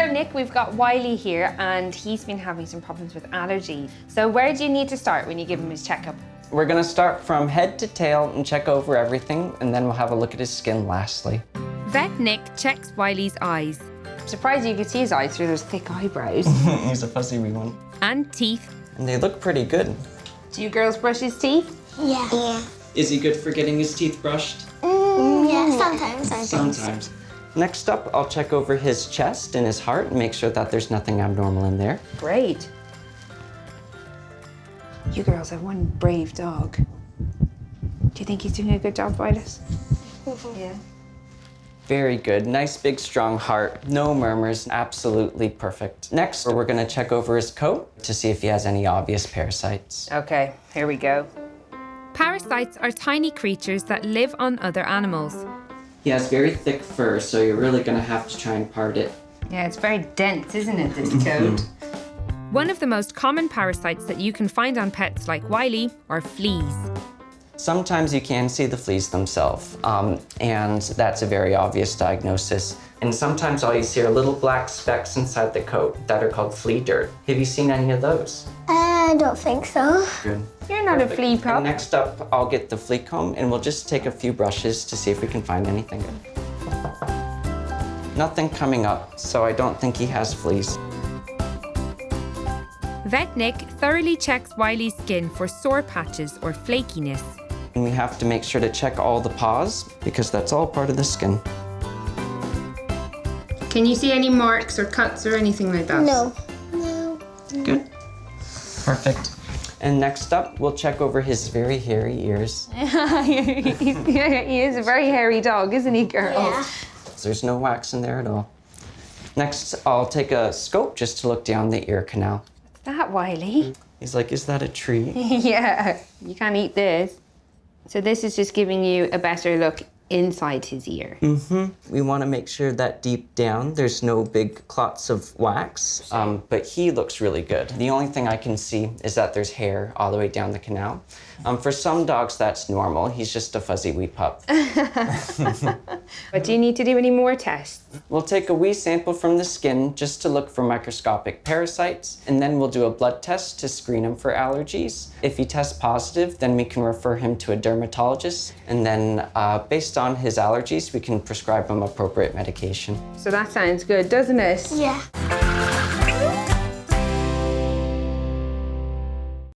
there, Nick, we've got Wiley here and he's been having some problems with allergies. So where do you need to start when you give him his checkup? We're gonna start from head to tail and check over everything, and then we'll have a look at his skin lastly. Vet Nick checks Wiley's eyes. I'm surprised you could see his eyes through those thick eyebrows. He's a fuzzy wee one. And teeth. And they look pretty good. Do you girls brush his teeth? Yeah. Is he good for getting his teeth brushed? Yeah, sometimes. Sometimes. Next up, I'll check over his chest and his heart and make sure that there's nothing abnormal in there. Great. You girls have one brave dog. Do you think he's doing a good job, Violet? Yeah. Very good. Nice, big, strong heart. No murmurs. Absolutely perfect. Next, we're gonna check over his coat to see if he has any obvious parasites. Okay, here we go. Parasites are tiny creatures that live on other animals. He has very thick fur, so you're really gonna have to try and part it. Yeah, it's very dense, isn't it, this coat? One of the most common parasites that you can find on pets like Wiley are fleas. Sometimes you can see the fleas themselves, and that's a very obvious diagnosis. And sometimes all you see are little black specks inside the coat that are called flea dirt. Have you seen any of those? I don't think so. Good. You're not a flea pup. And next up, I'll get the flea comb and we'll just take a few brushes to see if we can find anything. Nothing coming up, so I don't think he has fleas. Vet Nick thoroughly checks Wiley's skin for sore patches or flakiness. And we have to make sure to check all the paws because that's all part of the skin. Can you see any marks or cuts or anything like that? No. Good. Perfect. And next up, we'll check over his very hairy ears. He is a very hairy dog, isn't he, girl? Yeah. There's no wax in there at all. Next, I'll take a scope just to look down the ear canal. That Wiley? He's like, is that a tree? Yeah, you can't eat this. So this is just giving you a better look inside his ear. We want to make sure that deep down there's no big clots of wax, but he looks really good. The only thing I can see is that there's hair all the way down the canal. For some dogs, that's normal. He's just a fuzzy wee pup. But do you need to do any more tests? We'll take a wee sample from the skin just to look for microscopic parasites, and then we'll do a blood test to screen him for allergies. If he tests positive, then we can refer him to a dermatologist, and then based on his allergies, we can prescribe him appropriate medication. So that sounds good, doesn't it? Yeah.